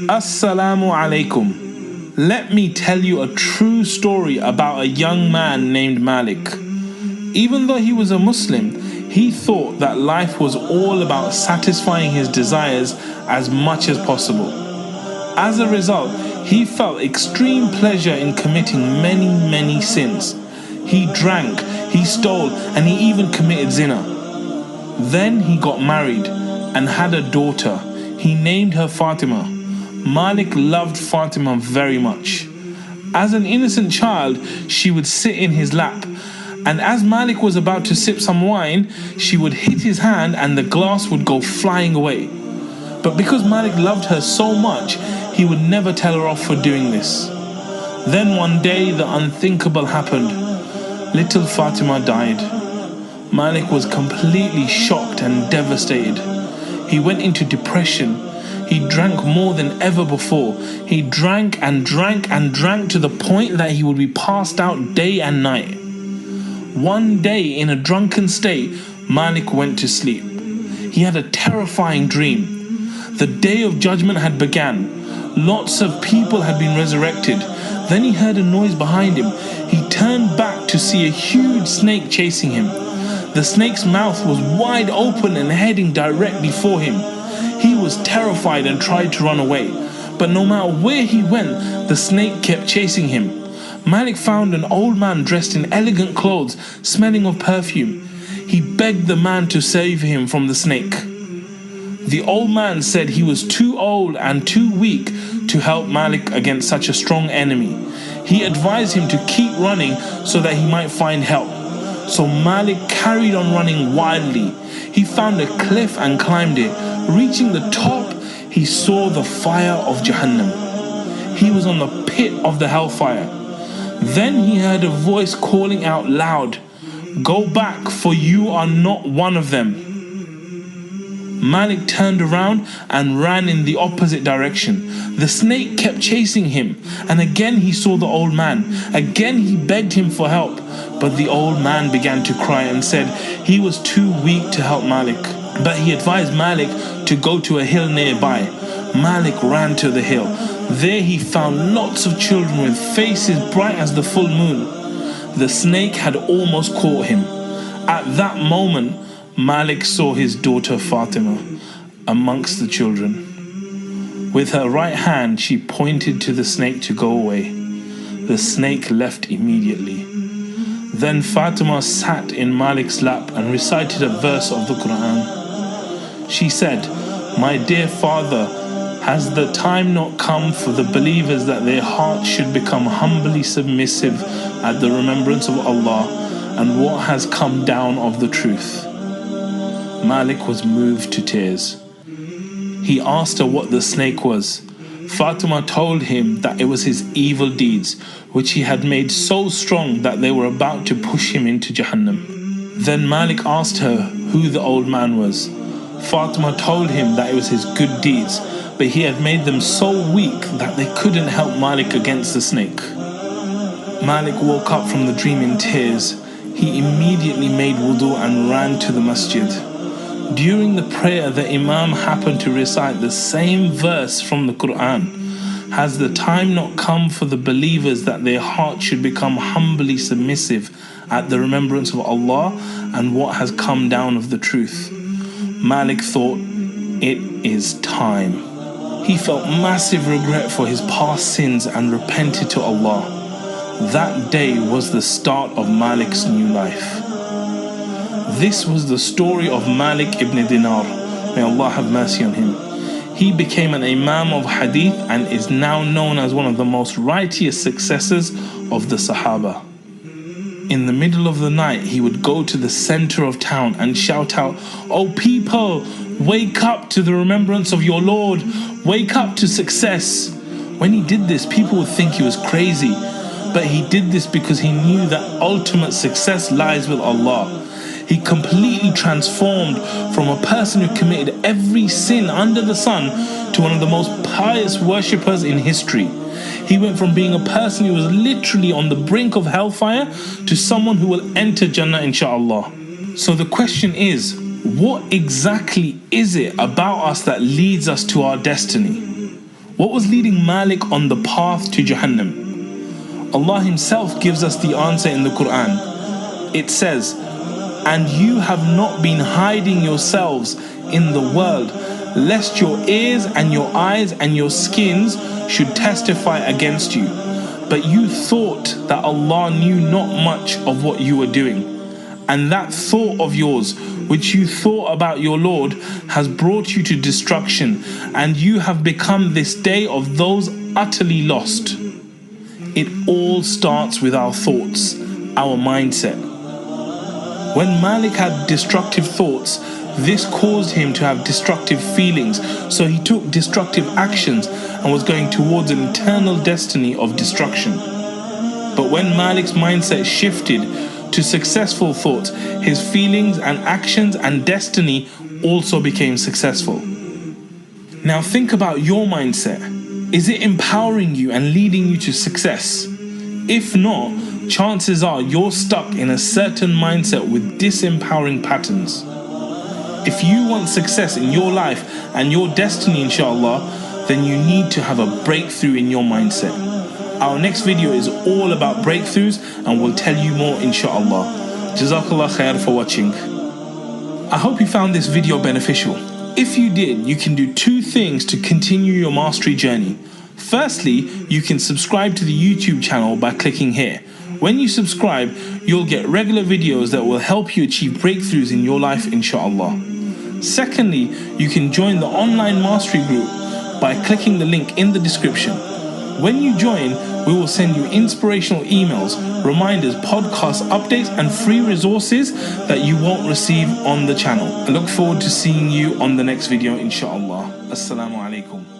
Assalamu alaikum. Let me tell you a true story about a young man named Malik. Even though he was a Muslim, he thought that life was all about satisfying his desires as much as possible. As a result, he felt extreme pleasure in committing many sins. He drank, he stole, and he even committed zina. Then he got married and had a daughter. He named her Fatima. Malik loved Fatima very much. As an innocent child, she would sit in his lap, and as Malik was about to sip some wine, she would hit his hand and the glass would go flying away. But because Malik loved her so much, he would never tell her off for doing this. Then one day the unthinkable happened. Little Fatima died. Malik was completely shocked and devastated. He went into depression. He drank more than ever before. He drank and drank and drank to the point that he would be passed out day and night. One day, in a drunken state, Malik went to sleep. He had a terrifying dream. The day of judgment had begun. Lots of people had been resurrected. Then he heard a noise behind him. He turned back to see a huge snake chasing him. The snake's mouth was wide open and heading directly for him. He was terrified and tried to run away, but no matter where he went, the snake kept chasing him. Malik found an old man dressed in elegant clothes, smelling of perfume. He begged the man to save him from the snake. The old man said he was too old and too weak to help Malik against such a strong enemy. He advised him to keep running so that he might find help. So Malik carried on running wildly. He found a cliff and climbed it. Reaching the top, he saw the fire of Jahannam. He was on the pit of the hellfire. Then he heard a voice calling out loud, "Go back, for you are not one of them." Malik turned around and ran in the opposite direction. The snake kept chasing him, and again he saw the old man. Again he begged him for help, but the old man began to cry and said he was too weak to help Malik. But he advised Malik to go to a hill nearby. Malik ran to the hill. There he found lots of children with faces bright as the full moon. The snake had almost caught him. At that moment, Malik saw his daughter Fatima amongst the children. With her right hand, she pointed to the snake to go away. The snake left immediately. Then Fatima sat in Malik's lap and recited a verse of the Quran. She said, "My dear father, has the time not come for the believers that their hearts should become humbly submissive at the remembrance of Allah and what has come down of the truth?" Malik was moved to tears. He asked her what the snake was. Fatima told him that it was his evil deeds, which he had made so strong that they were about to push him into Jahannam. Then Malik asked her who the old man was. Fatima told him that it was his good deeds, but he had made them so weak that they couldn't help Malik against the snake. Malik woke up from the dream in tears. He immediately made wudu and ran to the masjid. During the prayer, the Imam happened to recite the same verse from the Quran. Has the time not come for the believers that their hearts should become humbly submissive at the remembrance of Allah and what has come down of the truth? Malik thought, it is time. He felt massive regret for his past sins and repented to Allah. That day was the start of Malik's new life. This was the story of Malik ibn Dinar. May Allah have mercy on him. He became an Imam of Hadith and is now known as one of the most righteous successors of the Sahaba. In the middle of the night, he would go to the center of town and shout out, "Oh people, wake up to the remembrance of your Lord. Wake up to success." When he did this, people would think he was crazy. But he did this because he knew that ultimate success lies with Allah. He completely transformed from a person who committed every sin under the sun to one of the most pious worshippers in history. He went from being a person who was literally on the brink of hellfire to someone who will enter Jannah inshallah. So the question is, What exactly is it about us that leads us to our destiny? What was leading Malik on the path to Jahannam? Allah Himself gives us the answer in the Quran. It says, "And you have not been hiding yourselves in the world, lest your ears and your eyes and your skins should testify against you. But you thought that Allah knew not much of what you were doing. And that thought of yours, which you thought about your Lord, has brought you to destruction, and you have become this day of those utterly lost." It all starts with our thoughts, our mindset. When Malik had destructive thoughts, this caused him to have destructive feelings, so he took destructive actions and was going towards an eternal destiny of destruction. But when Malik's mindset shifted to successful thoughts, his feelings and actions and destiny also became successful. Now think about your mindset. Is it empowering you and leading you to success? If not, chances are you're stuck in a certain mindset with disempowering patterns. If you want success in your life and your destiny, inshallah, then you need to have a breakthrough in your mindset. Our next video is all about breakthroughs, and we'll tell you more, inshallah. JazakAllahu khair for watching. I hope you found this video beneficial. If you did, you can do two things to continue your mastery journey. Firstly, you can subscribe to the YouTube channel by clicking here. When you subscribe, you'll get regular videos that will help you achieve breakthroughs in your life, inshallah. Secondly, you can join the online mastery group by clicking the link in the description. When you join, we will send you inspirational emails, reminders, podcast updates, and free resources that you won't receive on the channel. I look forward to seeing you on the next video, inshallah. Assalamu alaikum.